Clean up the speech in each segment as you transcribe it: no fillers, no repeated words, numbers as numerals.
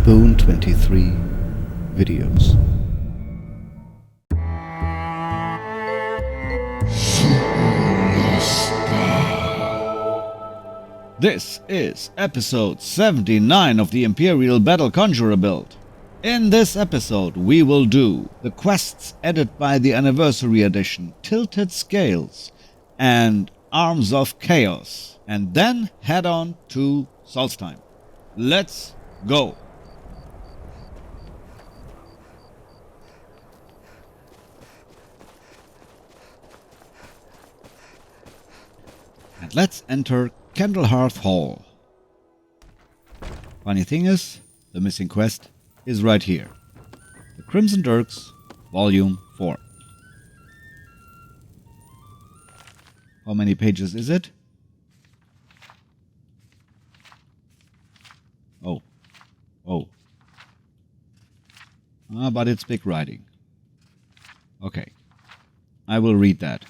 Bone 23 videos. This is episode 79 of the Imperial Battle Conjurer build. In this episode we will do the quests added by the Anniversary Edition, Tilted Scales and Arms of Chaos, and then head on to Solstheim. Let's go! And let's enter Candlehearth Hall. Funny thing is, the missing quest is right here. The Crimson Dirks, Volume 4. How many pages is it? Oh. But it's big writing. Okay. I will read that.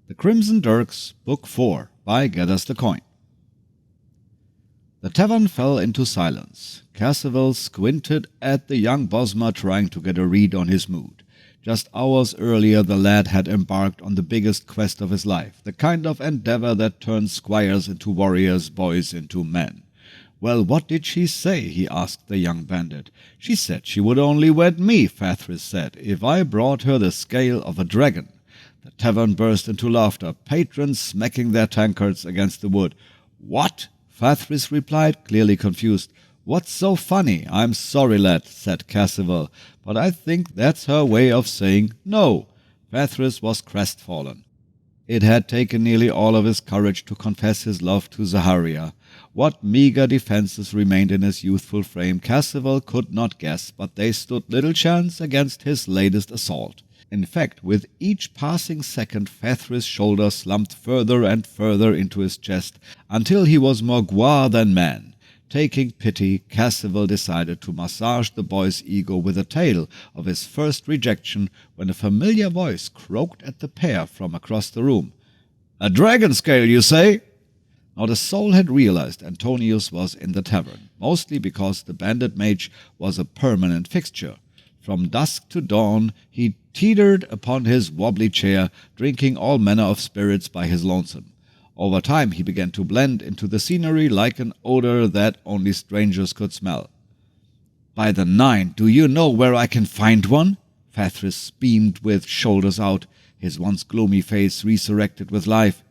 The Crimson Dirks, Book 4, by Gathers the Coin. The tavern fell into silence. Cassavell squinted at the young Bosma trying to get a read on his mood. Just hours earlier the lad had embarked on the biggest quest of his life, the kind of endeavor that turns squires into warriors, boys into men. Well, what did she say? He asked the young bandit. She said she would only wed me, Fathris said, if I brought her the scale of a dragon. The tavern burst into laughter, patrons smacking their tankards against the wood. What? Fathris replied, clearly confused. What's so funny? I'm sorry, lad, said Cassavell, but I think that's her way of saying no. Fathris was crestfallen. It had taken nearly all of his courage to confess his love to Zaharia. What meager defenses remained in his youthful frame Cassavell could not guess, but they stood little chance against his latest assault. In fact, with each passing second, Fathris' shoulder slumped further and further into his chest, until he was more guar than man. Taking pity, Cassavell decided to massage the boy's ego with a tale of his first rejection when a familiar voice croaked at the pair from across the room. "A dragon scale, you say?" Now the soul had realized Antonius was in the tavern, mostly because the bandit mage was a permanent fixture. From dusk to dawn he teetered upon his wobbly chair, drinking all manner of spirits by his lonesome. Over time he began to blend into the scenery like an odor that only strangers could smell. "By the 9, do you know where I can find one?" Fathris beamed with shoulders out, his once gloomy face resurrected with life.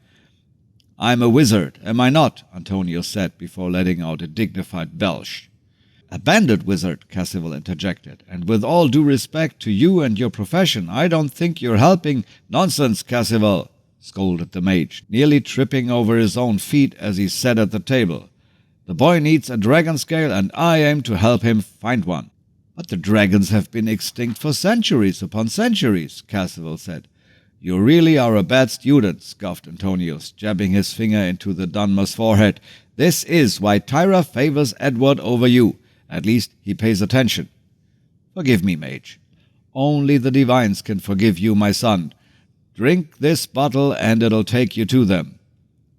"I'm a wizard, am I not?" Antonius said before letting out a dignified belch. "A bandit wizard," Cassavell interjected, "and with all due respect to you and your profession, I don't think you're helping." "Nonsense, Cassavell," scolded the mage, nearly tripping over his own feet as he sat at the table. "The boy needs a dragon scale, and I aim to help him find one." "But the dragons have been extinct for centuries upon centuries," Cassavell said. "You really are a bad student," scoffed Antonius, jabbing his finger into the Dunmer's forehead. "This is why Tyra favors Edward over you. At least he pays attention." "Forgive me, mage." "Only the divines can forgive you, my son. Drink this bottle and it'll take you to them."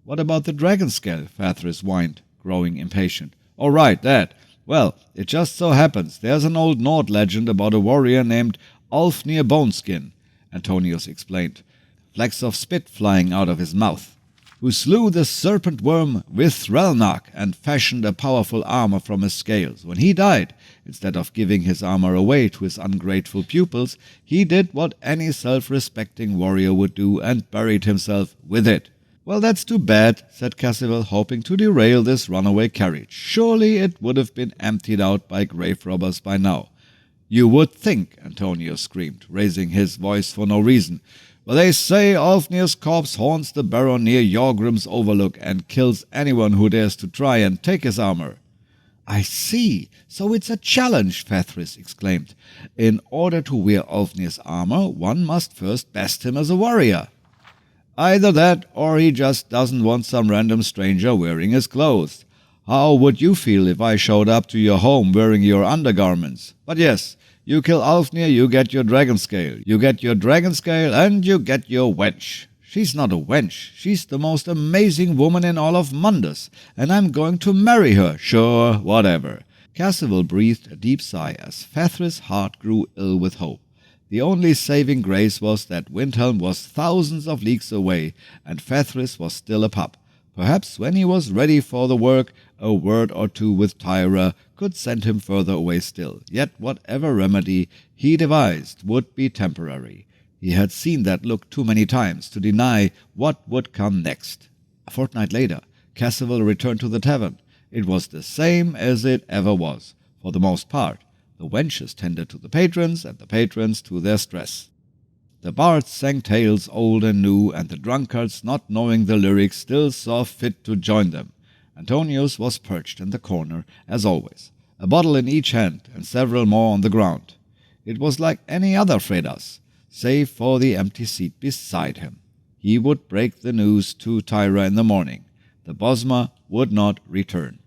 "What about the dragon scale?" Fathris whined, growing impatient. "Oh, right, that. Well, it just so happens there's an old Nord legend about a warrior named Ulfnir Boneskin," Antonius explained, flecks of spit flying out of his mouth, "who slew the serpent worm with Threlnark and fashioned a powerful armor from his scales. When he died, instead of giving his armor away to his ungrateful pupils, he did what any self-respecting warrior would do and buried himself with it." "Well, that's too bad," said Cassavell, hoping to derail this runaway carriage. "Surely it would have been emptied out by grave robbers by now." "You would think," Antonius screamed, raising his voice for no reason. "But they say Ulfnir's corpse haunts the barrow near Yorgrim's Overlook and kills anyone who dares to try and take his armor." "I see. So it's a challenge," Fathris exclaimed. "In order to wear Ulfnir's armor, one must first best him as a warrior." "Either that, or he just doesn't want some random stranger wearing his clothes. How would you feel if I showed up to your home wearing your undergarments? But yes, you kill Ulfnir, you get your dragon scale. You get your dragon scale, and you get your wench. She's not a wench. She's the most amazing woman in all of Mundus, and I'm going to marry her. Sure, whatever. Cassiville breathed a deep sigh as Fethris' heart grew ill with hope. The only saving grace was that Windhelm was thousands of leagues away, and Fethris was still a pup. Perhaps when he was ready for the work, a word or two with Tyra could send him further away still. Yet whatever remedy he devised would be temporary. He had seen that look too many times to deny what would come next. A fortnight later, Cassiville returned to the tavern. It was the same as it ever was. For the most part, the wenches tended to the patrons, and the patrons to their stress. The bards sang tales old and new, and the drunkards, not knowing the lyrics, still saw fit to join them. Antonius was perched in the corner, as always, a bottle in each hand and several more on the ground. It was like any other Fredas, save for the empty seat beside him. He would break the news to Tyra in the morning. The Bosma would not return.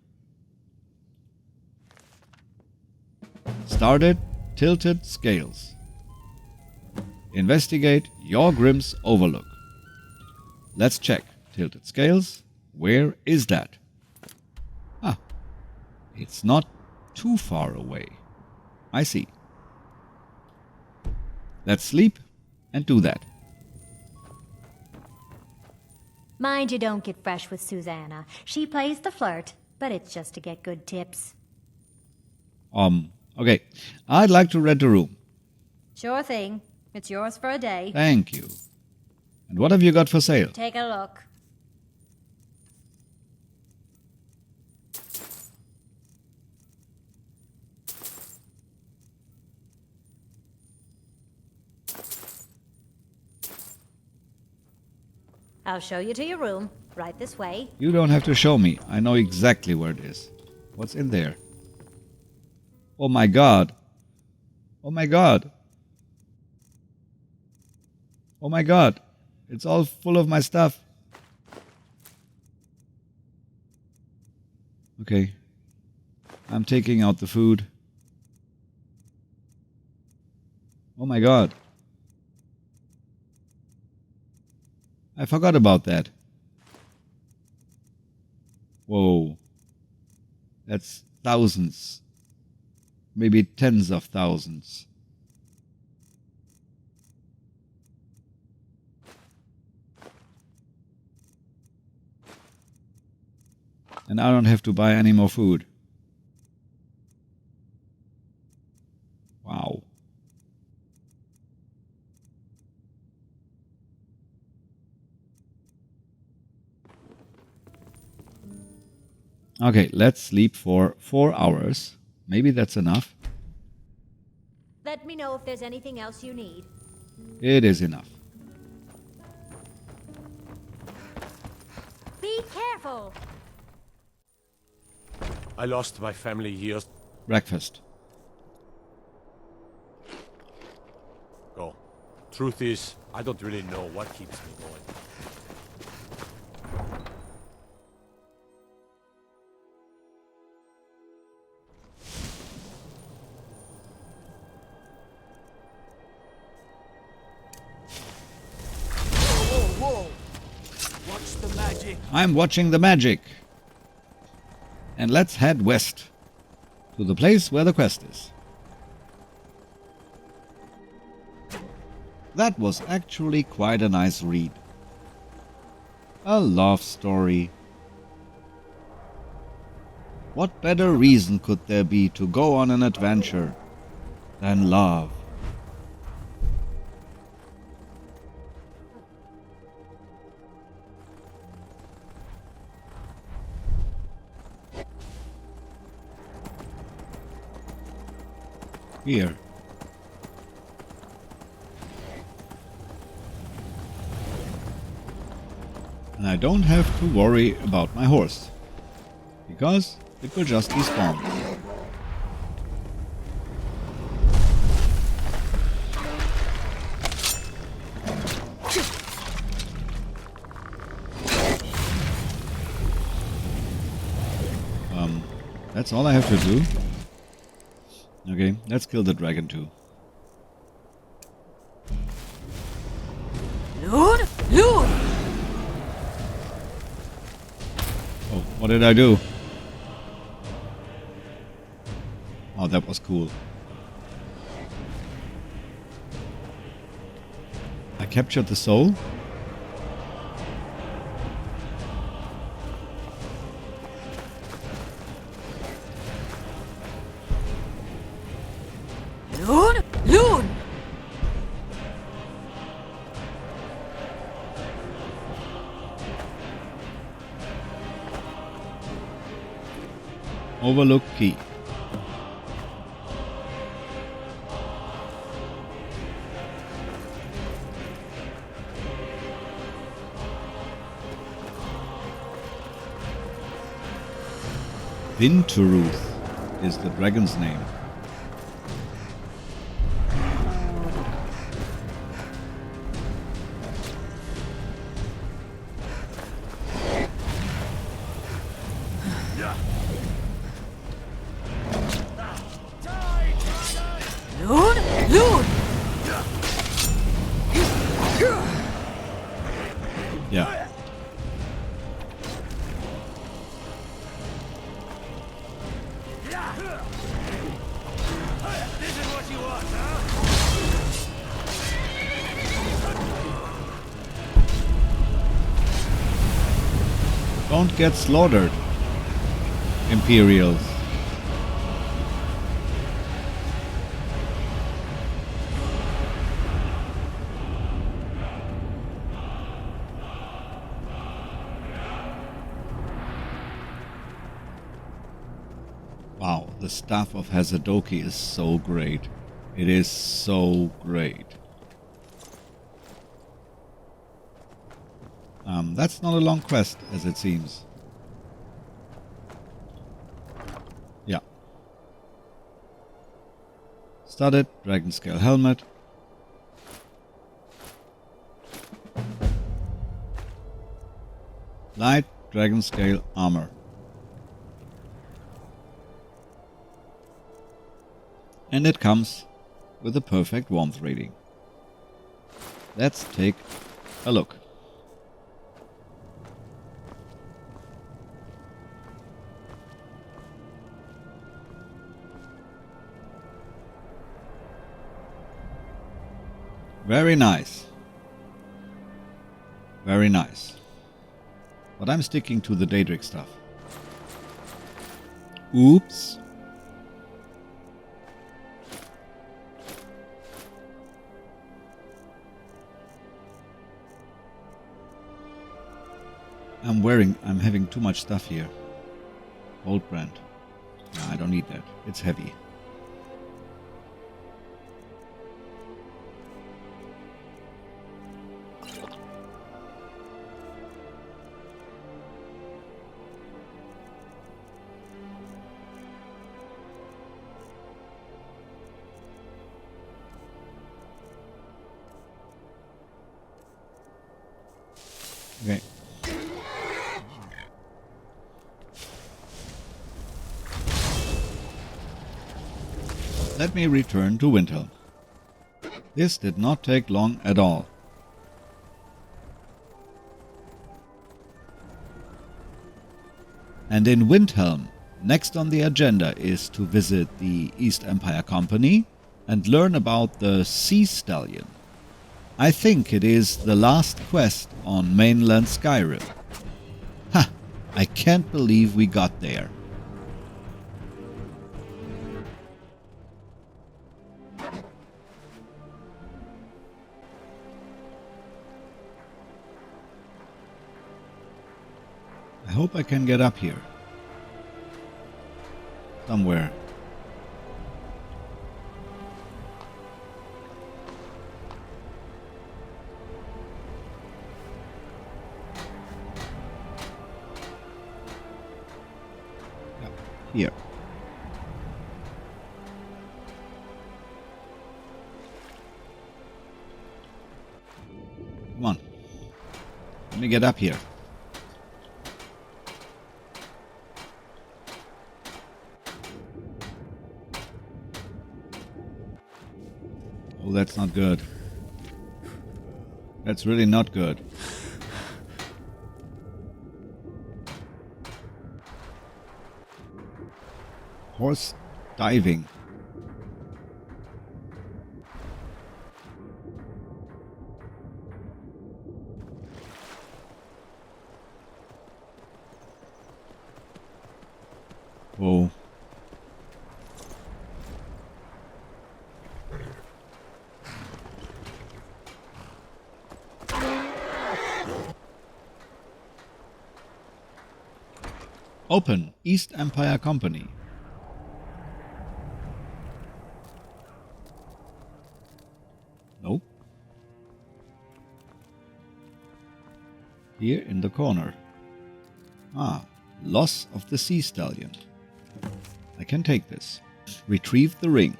Started Tilted Scales. Investigate Yorgrim's Overlook. Let's check. Tilted Scales. Where is that? Ah, it's not too far away. I see. Let's sleep and do that. Mind you don't get fresh with Susanna. She plays the flirt, but it's just to get good tips. Okay. I'd like to rent a room. Sure thing. It's yours for a day. Thank you. And what have you got for sale? Take a look. I'll show you to your room. Right this way. You don't have to show me. I know exactly where it is. What's in there? Oh my god. Oh my god. Oh my god. It's all full of my stuff. Okay. I'm taking out the food. Oh my god. I forgot about that. Whoa. That's thousands. Maybe tens of thousands. And I don't have to buy any more food. Wow. Okay, let's sleep for 4 hours. Maybe that's enough. Let me know if there's anything else you need. It is enough. Be careful! I lost my family years Breakfast. ago. Truth is, I don't really know what keeps me going. Whoa! Watch the magic! I'm watching the magic. And let's head west. To the place where the quest is. That was actually quite a nice read. A love story. What better reason could there be to go on an adventure than love? Here. And I don't have to worry about my horse, because it will just respawn. That's all I have to do. Okay, let's kill the dragon too. Lord! Oh, what did I do? Oh, that was cool. I captured the soul? Loon! Loon! Overlook key. Winteruth is the dragon's name. Loon! Loon! Yeah. This is what you want, huh? Don't get slaughtered, Imperials. Wow, the Staff of Hazadoki is so great. It is so great. That's not a long quest, as it seems. Yeah. Studded dragon scale helmet. Light dragon scale armor. And it comes with a perfect warmth rating. Let's take a look. Very nice. Very nice. But I'm sticking to the Daedric stuff. Oops. I'm having too much stuff here. Old brand. No, I don't need that. It's heavy. Okay. Let me return to Windhelm. This did not take long at all. And in Windhelm, next on the agenda is to visit the East Empire Company and learn about the Sea Stallion. I think it is the last quest on mainland Skyrim. Ha! I can't believe we got there. I hope I can get up here. Somewhere. Yeah, here. Come on. Let me get up here. Oh, that's not good. That's really not good. Horse diving. Whoa. Open, East Empire Company. Nope. Here in the corner. Ah, loss of the sea stallion. I can take this. Retrieve the ring.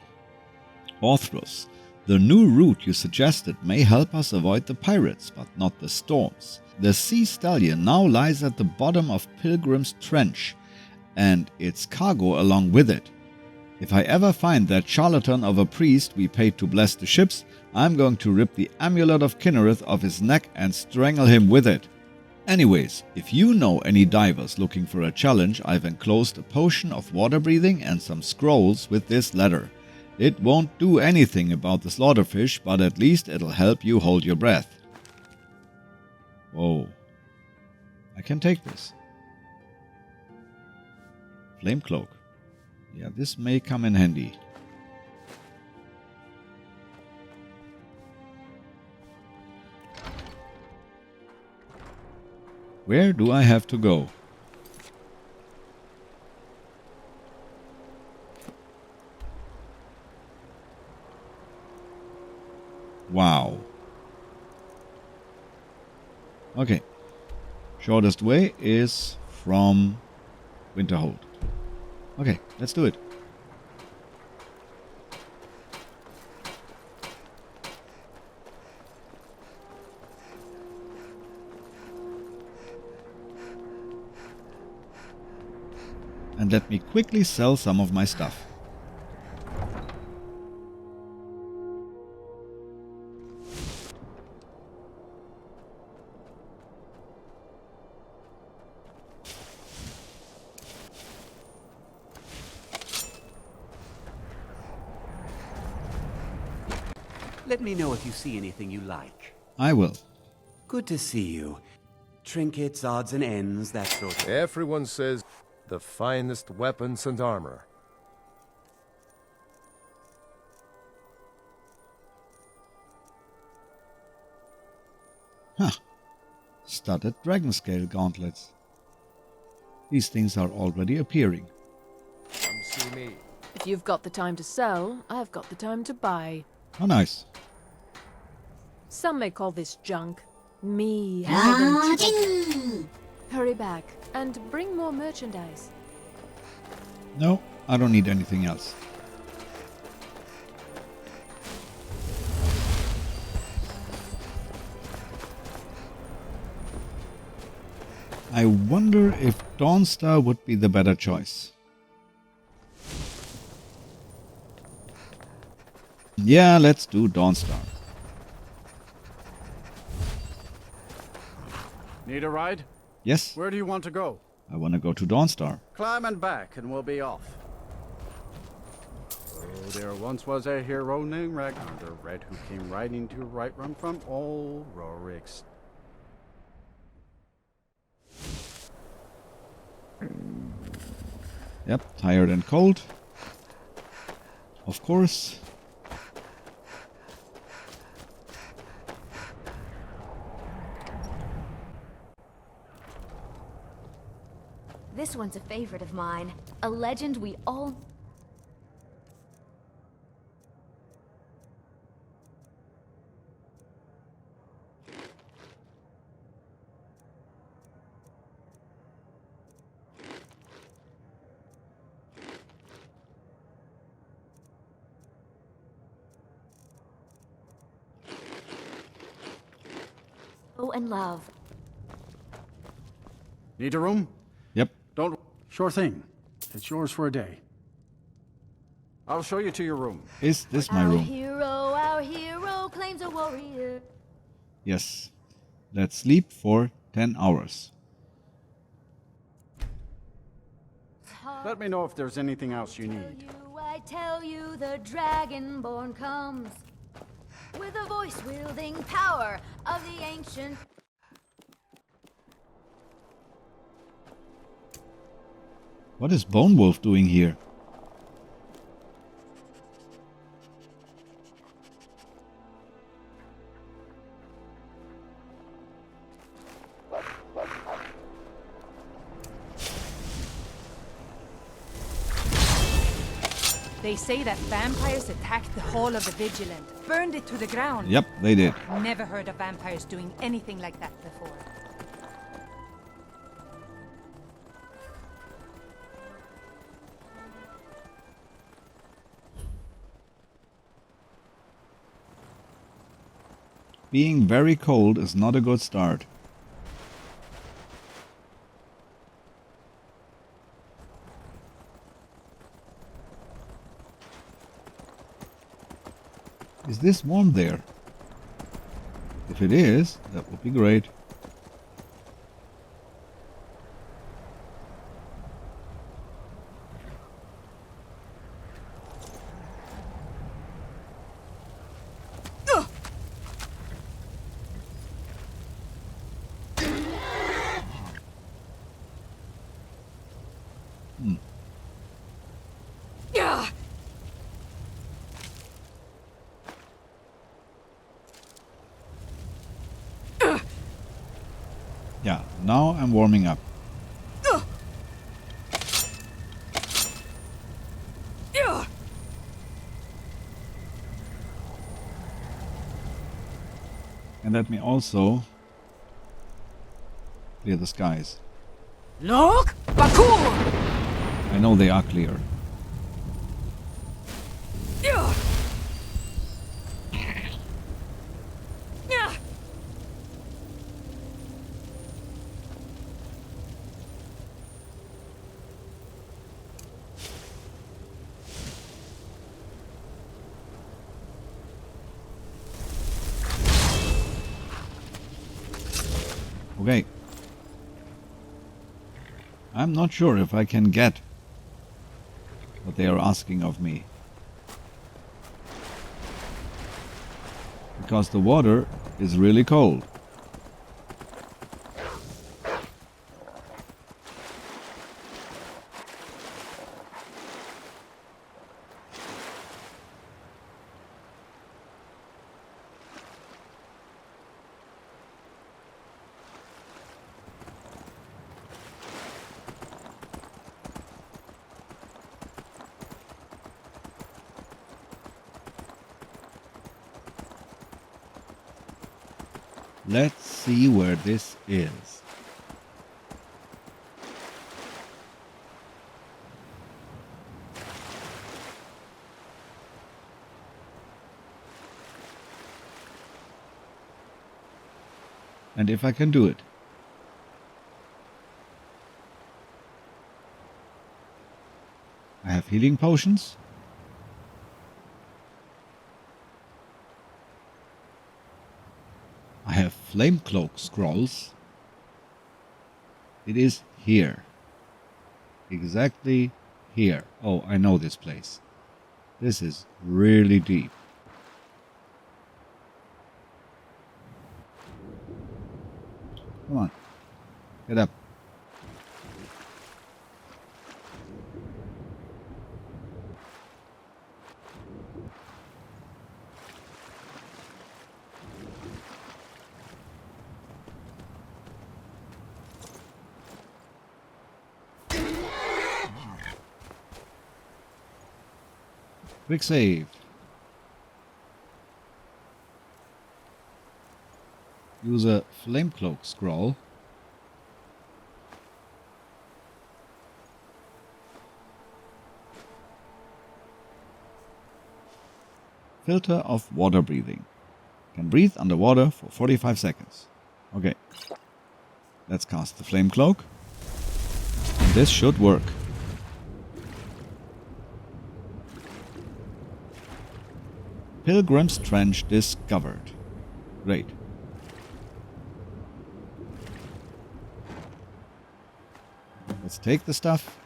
Orthros, the new route you suggested may help us avoid the pirates, but not the storms. The sea stallion now lies at the bottom of Pilgrim's trench, and its cargo along with it. If I ever find that charlatan of a priest we paid to bless the ships, I'm going to rip the amulet of Kinnereth off his neck and strangle him with it. Anyways, if you know any divers looking for a challenge, I've enclosed a potion of water breathing and some scrolls with this letter. It won't do anything about the slaughterfish, but at least it'll help you hold your breath. Whoa. I can take this. Flame cloak. Yeah, this may come in handy. Where do I have to go? Wow. Okay. Shortest way is from Winterhold. Okay, let's do it. And let me quickly sell some of my stuff. Let me know if you see anything you like. I will. Good to see you. Trinkets, odds and ends, that sort of... Everyone says the finest weapons and armor. Huh. Studded dragon scale gauntlets. These things are already appearing. Come see me. If you've got the time to sell, I've got the time to buy. Oh, nice. Some may call this junk. Me, haven't. Hurry back and bring more merchandise. No, I don't need anything else. I wonder if Dawnstar would be the better choice. Yeah, let's do Dawnstar. Need a ride? Yes, Where do you want to go? I want to go to Dawnstar. Climb and back, and we'll be off. Oh, there once was a hero named Ragnar the Red who came riding to Whiterun from old Rorik's. Yep, tired and cold. Of course. This one's a favorite of mine. A legend we all... and love. Need a room? Yep. Don't... Sure thing. It's yours for a day. I'll show you to your room. Is this my room? Our hero claims a warrior. Yes. Let's sleep for 10 hours. Let me know if there's anything else you need. I tell you, the Dragonbone comes with a voice-wielding power of the ancient. What is Bone Wolf doing here? They say that vampires attacked the Hall of the Vigilant, burned it to the ground. Yep, they did. Never heard of vampires doing anything like that before. Being very cold is not a good start. Is this warm there? If it is, that would be great. Yeah, now I'm warming up. And let me also clear the skies. Look! Bakur! I know they are clear. Okay. I'm not sure if I can get what they are asking of me. Because the water is really cold. Let's see where this is. And if I can do it. I have healing potions. I have flame cloak scrolls. It is here. Exactly here. Oh, I know this place. This is really deep. Come on. Get up. Quick save. Use a flame cloak scroll. Filter of water breathing. Can breathe underwater for 45 seconds. Okay. Let's cast the flame cloak. And this should work. Pilgrim's Trench discovered. Great. Let's take the stuff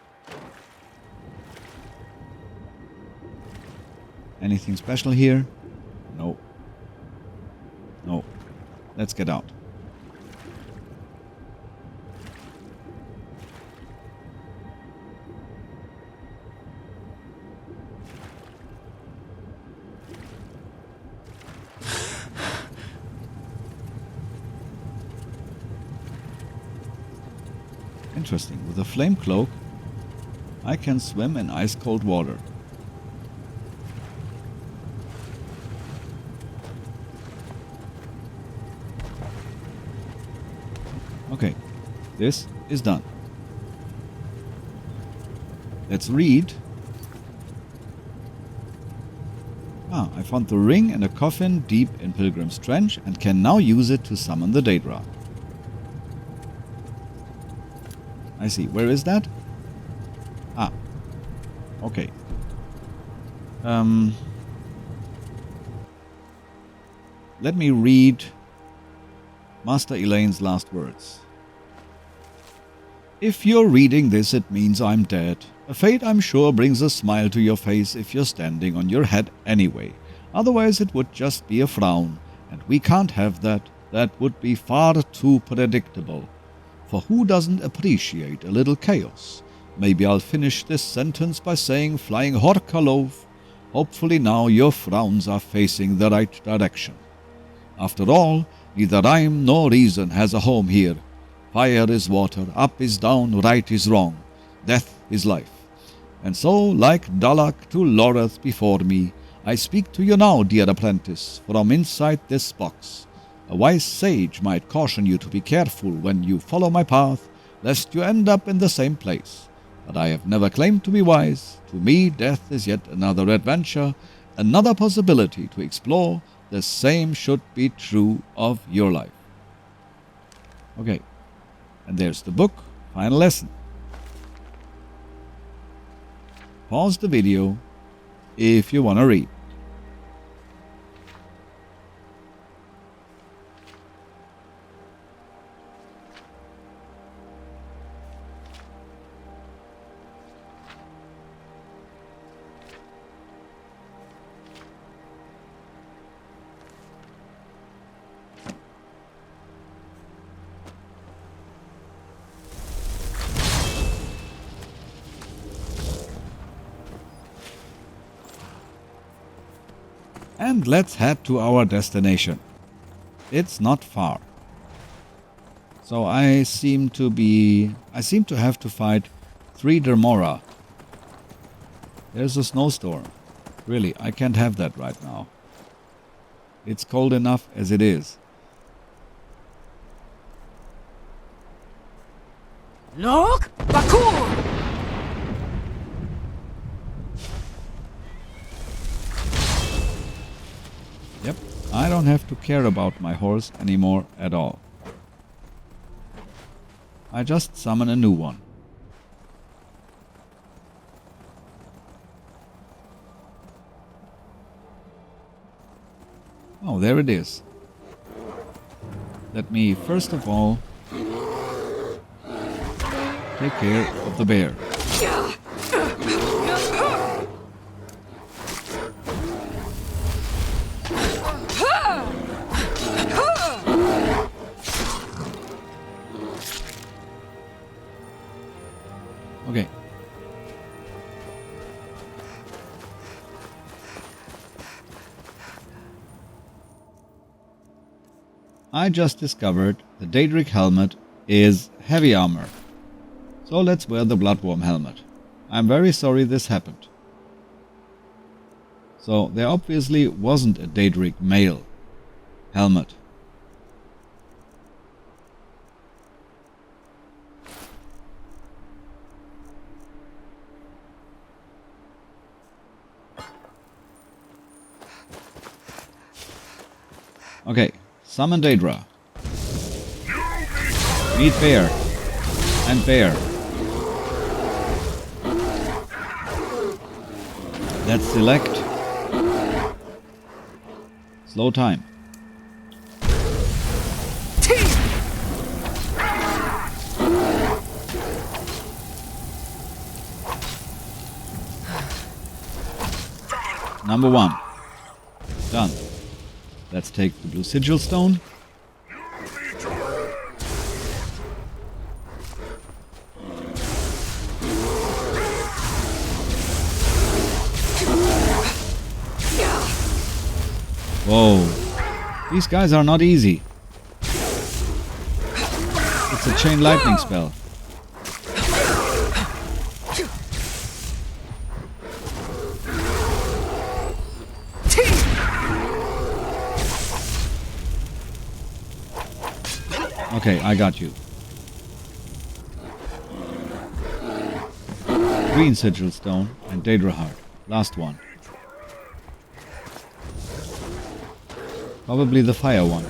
Anything special here? No. No. Let's get out. Interesting. With a flame cloak, I can swim in ice-cold water. Okay, this is done. Let's read. I found the ring in a coffin deep in Pilgrim's Trench and can now use it to summon the Daedra. I see. Where is that? Okay. Let me read Master Elaine's last words. If you're reading this, it means I'm dead. A fate I'm sure brings a smile to your face if you're standing on your head anyway. Otherwise it would just be a frown, and we can't have that. That would be far too predictable. For who doesn't appreciate a little chaos? Maybe I'll finish this sentence by saying flying Horkalov. Hopefully now your frowns are facing the right direction. After all, neither rhyme nor reason has a home here. Fire is water, up is down, right is wrong, death is life. And so, like Dalak to Loreth before me, I speak to you now, dear apprentice, from inside this box. A wise sage might caution you to be careful when you follow my path, lest you end up in the same place. But I have never claimed to be wise. To me, death is yet another adventure, another possibility to explore. The same should be true of your life. Okay, and there's the book, final lesson. Pause the video if you want to read. And let's head to our destination. It's not far. So I seem to have to fight 3 Dermora. There's a snowstorm. Really, I can't have that right now. It's cold enough as it is. Look! Bakur! Yep, I don't have to care about my horse anymore at all. I just summon a new one. Oh, there it is. Let me first of all take care of the bear. Okay. I just discovered the Daedric helmet is heavy armor. So let's wear the Bloodworm helmet. I'm very sorry this happened. So there obviously wasn't a Daedric male helmet. Okay, summon Daedra. Meet bear. And bear. Let's select slow time. number 1. Done. Let's take the blue sigil stone. Whoa. These guys are not easy. It's a chain lightning spell. Okay, I got you. Green sigil stone and Daedra heart. Last one. Probably the fire one.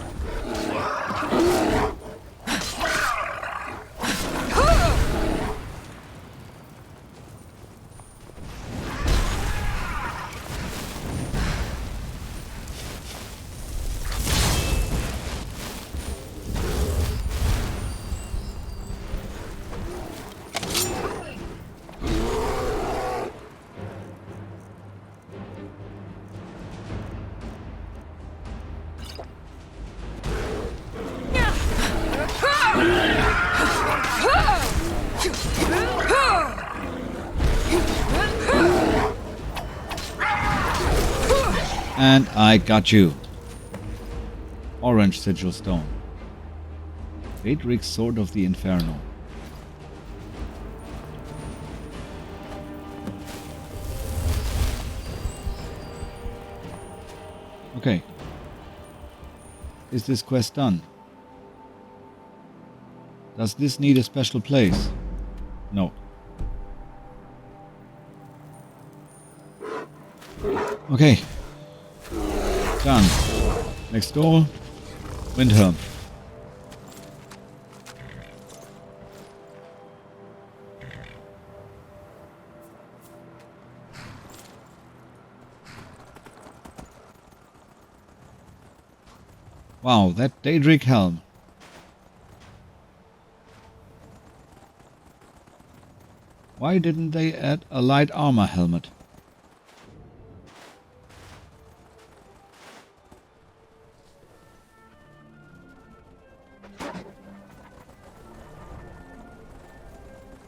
And I got you. Orange sigil stone. Daedric's Sword of the Inferno. Okay. Is this quest done? Does this need a special place? No. Okay. Done. Next goal, Windhelm. Wow, that Daedric helm. Why didn't they add a light armor helmet?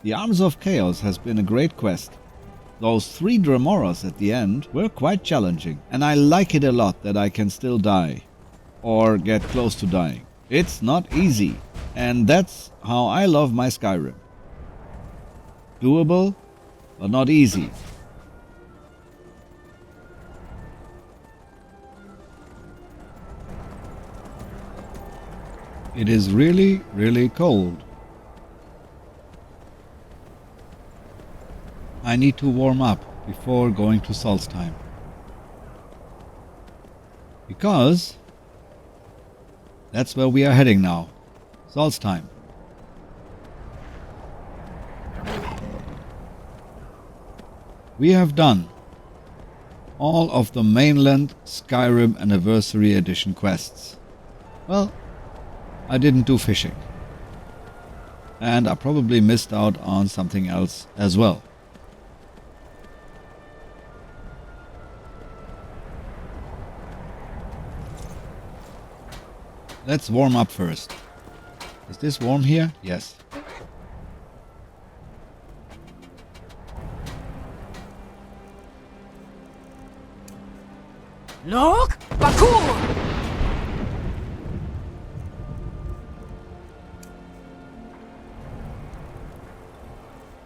The Arms of Chaos has been a great quest. Those 3 Dremoras at the end were quite challenging, and I like it a lot that I can still die. Or get close to dying. It's not easy, and that's how I love my Skyrim. Doable, but not easy. It is really, really cold. I need to warm up before going to Solstheim. Because that's where we are heading now. Solstheim. We have done all of the mainland Skyrim Anniversary Edition quests. Well, I didn't do fishing. And I probably missed out on something else as well. Let's warm up first. Is this warm here? Yes. Look! Bakur!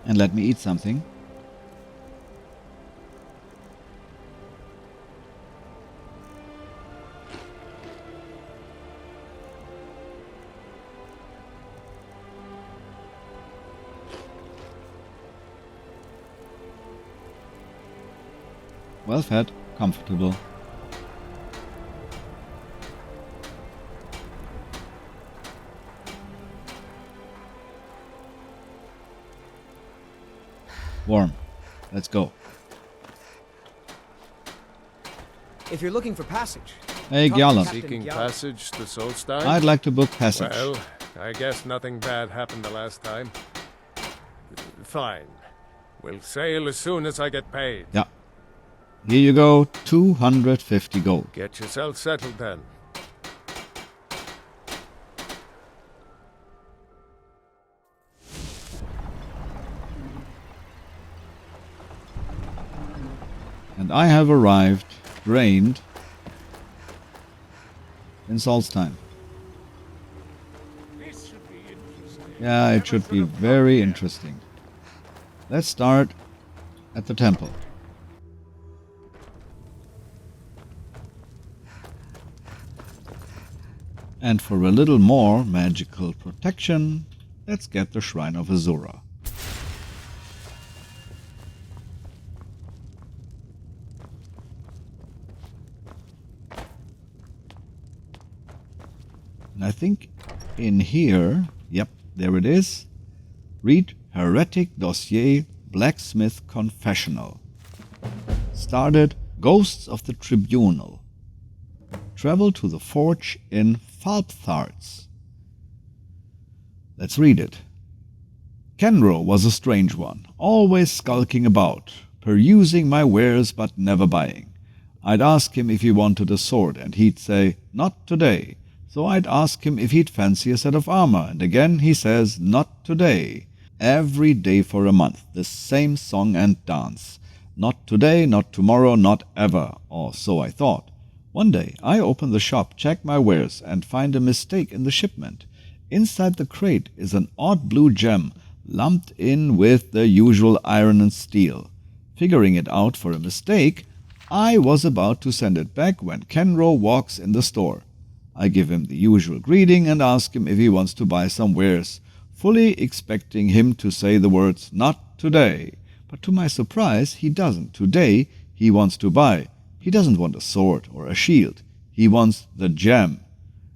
And let me eat something. Well fed, comfortable. Warm. Let's go. If you're looking for passage, Hey, Gjallan. Seeking passage to Solstheim? I'd like to book passage. Well, I guess nothing bad happened the last time. Fine. We'll sail as soon as I get paid. Yeah. Here you go, 250 gold. Get yourself settled then. And I have arrived, drained, in Solstheim. Yeah, it should be very interesting. Let's start at the temple. And for a little more magical protection, let's get the Shrine of Azura. And I think in here, yep, there it is. Read Heretic Dossier Blacksmith Confessional. Started Ghosts of the Tribunal. Travel to the forge in Falptharts. Let's read it. Kenro was a strange one, always skulking about, perusing my wares but never buying. I'd ask him if he wanted a sword, and he'd say, "Not today." So I'd ask him if he'd fancy a set of armor, and again he says, "Not today." Every day for a month, the same song and dance. Not today, not tomorrow, not ever, or so I thought. One day I open the shop, check my wares, and find a mistake in the shipment. Inside the crate is an odd blue gem, lumped in with the usual iron and steel. Figuring it out for a mistake, I was about to send it back when Kenro walks in the store. I give him the usual greeting and ask him if he wants to buy some wares, fully expecting him to say the words, "Not today." But to my surprise, he doesn't. Today, he wants to buy. He doesn't want a sword or a shield. He wants the gem.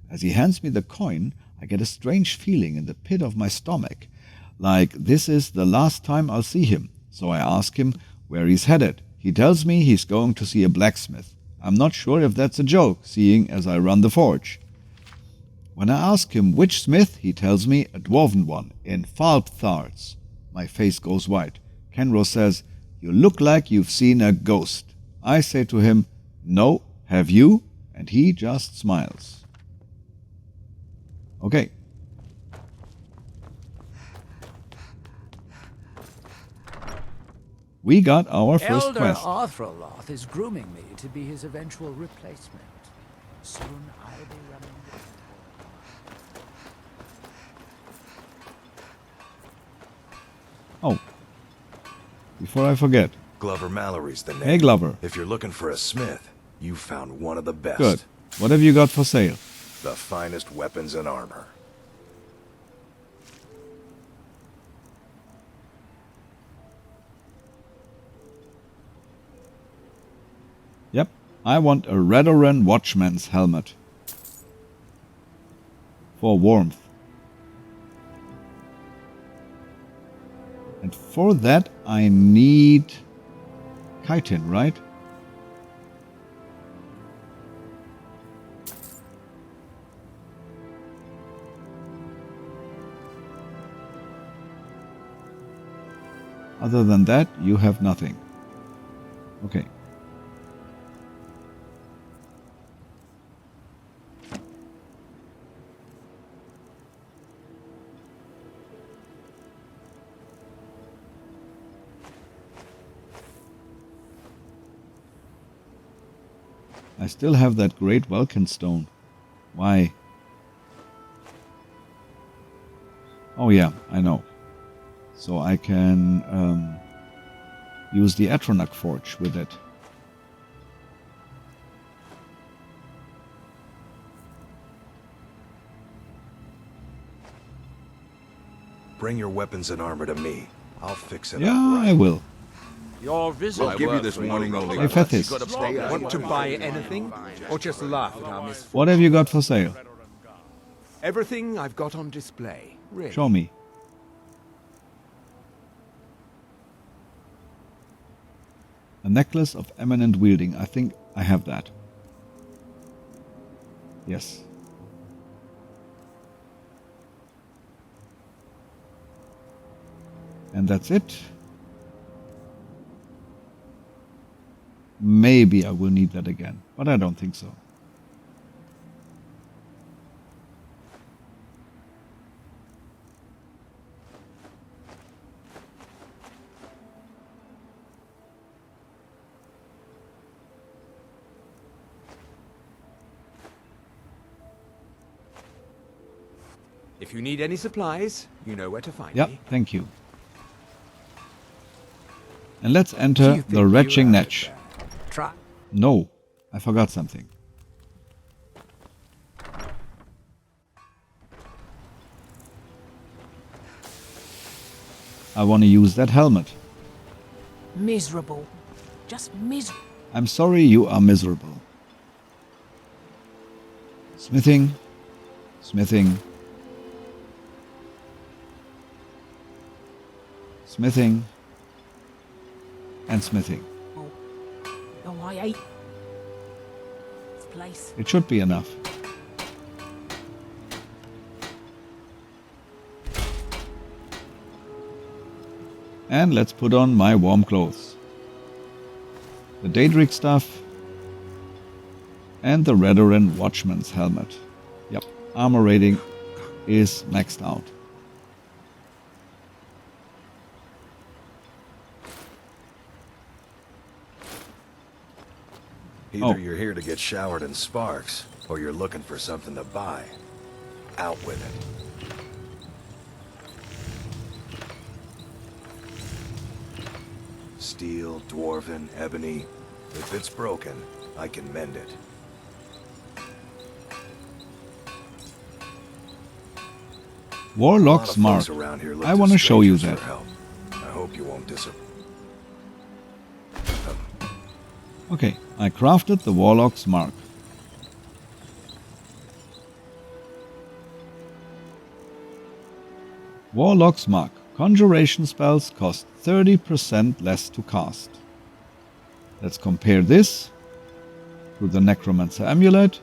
As he hands me the coin, I get a strange feeling in the pit of my stomach, like this is the last time I'll see him. So I ask him where he's headed. He tells me he's going to see a blacksmith. I'm not sure if that's a joke, seeing as I run the forge. When I ask him which smith, he tells me a dwarven one in Falptharts. My face goes white. Kenro says, "You look like you've seen a ghost." I say to him, "No, have you?" And he just smiles. Okay. We got our first Elder quest. Arthroloth is grooming me to be his eventual replacement. Soon I'll be running the... Oh. Before I forget. Glover Mallory's the name. Hey, Glover. If you're looking for a smith, you found one of the best. Good. What have you got for sale? The finest weapons and armor. Yep. I want a Redoran Watchman's helmet. For warmth. And for that I need chitin, right? Other than that, you have nothing. Okay. I still have that great Welkin stone. Why? Oh yeah, I know. So I can use the Atronach forge with it. Bring your weapons and armor to me. I'll fix it Yeah, up right. I will. Your visit. We'll give you this warning only. Hey, Fethis. Want to buy anything? Or just laugh at our misfortune? What have you got for sale? Everything I've got on display. Really. Show me. A necklace of eminent wielding. I think I have that. Yes. And that's it. maybe I will need that again, but I don't think so. If you need any supplies, you know where to find Yep, me. thank you. And let's enter the retching niche. No, I forgot something. I want to use that helmet. Miserable. Just miserable. I'm sorry you are miserable. Smithing. Smithing. Smithing. And smithing. Oh, I hate this place. It should be enough. And let's put on my warm clothes. The Daedric stuff. And the Redoran Watchman's helmet. Yep, armor rating is maxed out. Either you're here to get showered in sparks, or you're looking for something to buy. Out with it. Steel, dwarven, ebony. If it's broken, I can mend it. Warlock's Mark. I want to show you that. I hope you won't disappoint. Okay, I crafted the Warlock's Mark. Warlock's Mark. Conjuration spells cost 30% less to cast. Let's compare this to the Necromancer Amulet.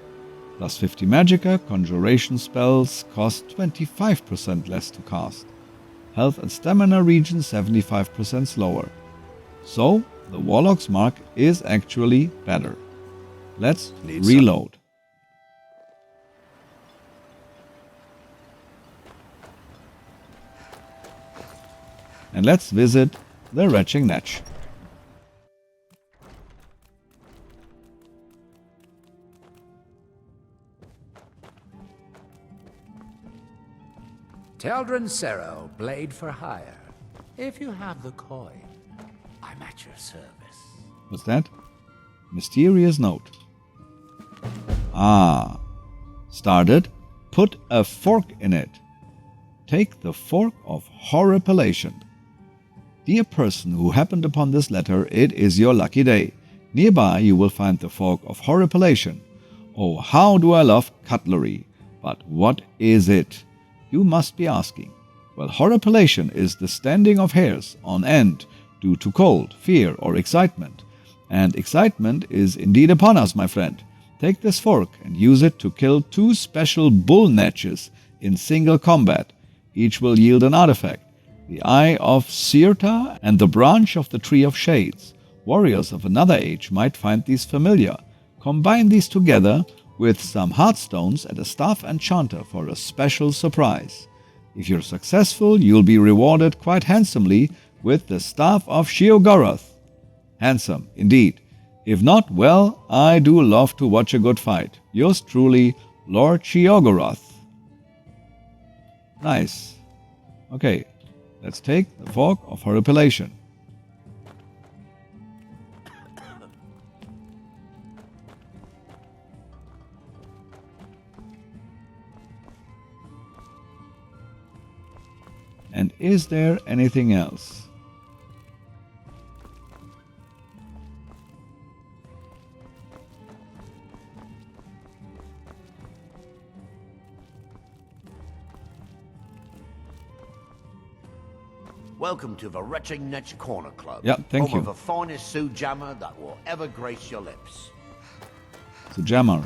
Plus 50 Magicka, Conjuration spells cost 25% less to cast. Health and Stamina regen 75% slower. So, the Warlock's Mark is actually better. Let's reload. And let's visit the retching niche. Teldrin Serro, blade for hire. If you have the coin, I'm at your service. What's that? Mysterious note. Ah. Started. Put a fork in it. Take the fork of horripilation. Dear person who happened upon this letter, it is your lucky day. Nearby you will find the fork of horripilation. Oh, how do I love cutlery. But what is it? You must be asking. Well, horripilation is the standing of hairs on end due to cold, fear, or excitement. And excitement is indeed upon us, my friend. Take this fork and use it to kill 2 special bull netches in single combat. Each will yield an artifact. The Eye of Cirlce and the branch of the Tree of Shades. Warriors of another age might find these familiar. Combine these together with some heartstones and a staff enchanter for a special surprise. If you're successful, you'll be rewarded quite handsomely with the Staff of Sheogorath. Handsome, indeed. If not, well, I do love to watch a good fight. Yours truly, Lord Sheogorath. Nice. Okay, let's take the fork of horripilation. And is there anything else? Welcome to the Retching Niche Corner Club. Yeah, thank home you. of the finest Sue Jammer that will ever grace your lips. The jammer,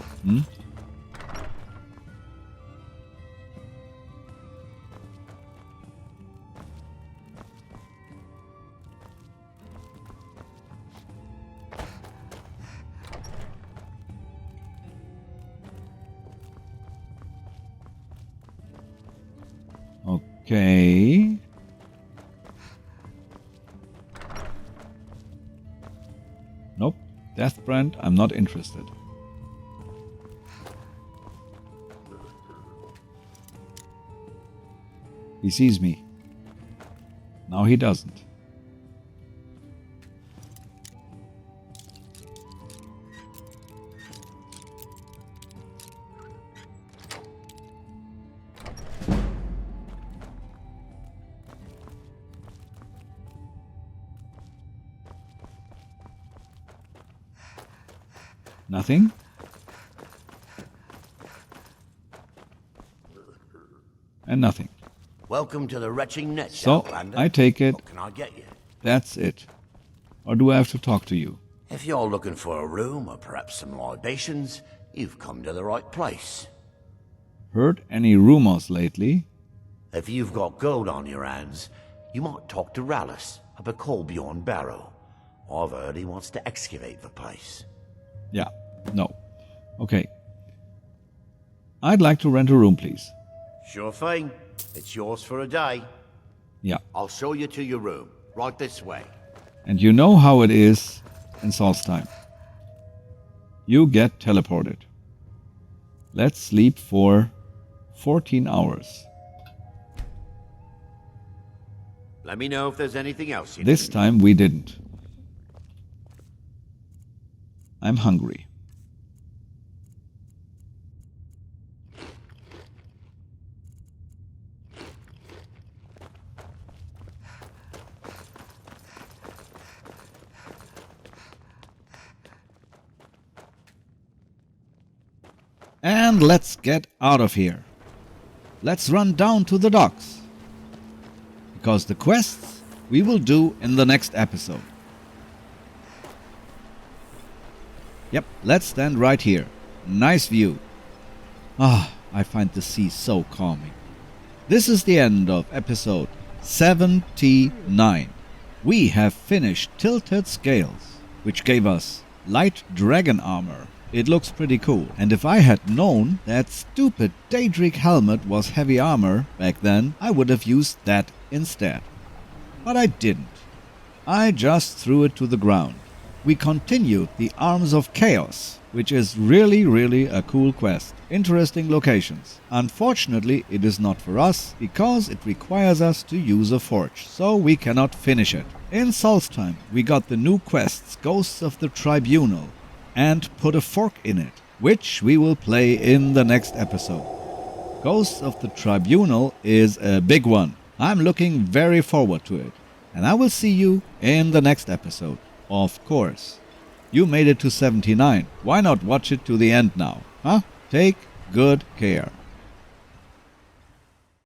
Okay. Nope. Deathbrand, I'm not interested. He sees me. Now he doesn't. Nothing? And nothing. Welcome to the retching net, So, Outlander. I take it What can I get you? that's it. Or do I have to talk to you? If you're looking for a room or perhaps some libations, you've come to the right place. Heard any rumors lately? If you've got gold on your hands, you might talk to Rallis up at Colbjorn Barrow. I've heard he wants to excavate the place. Yeah. No. Okay. I'd like to rent a room, please. Sure thing. It's yours for a day. Yeah. I'll show you to your room. Right this way. And you know how it is in Solstheim. You get teleported. Let's sleep for 14 hours. Let me know if there's anything else you This need. time we didn't. I'm hungry. And let's get out of here. Let's run down to the docks. Because the quests we will do in the next episode. Yep, let's stand right here. Nice view. Ah, I find the sea so calming. This is the end of episode 79. We have finished Tilted Scales, which gave us light dragon armor. It looks pretty cool. And if I had known that stupid Daedric helmet was heavy armor back then, I would have used that instead. But I didn't. I just threw it to the ground. We continued the Arms of Chaos, which is really a cool quest. Interesting locations. Unfortunately, it is not for us, because it requires us to use a forge, so we cannot finish it. In Solstheim, we got the new quests Ghosts of the Tribunal, and Put a Fork in It, which we will play in the next episode. Ghosts of the Tribunal is a big one. I'm looking very forward to it. And I will see you in the next episode. Of course. You made it to 79. Why not watch it to the end now? Huh? Take good care.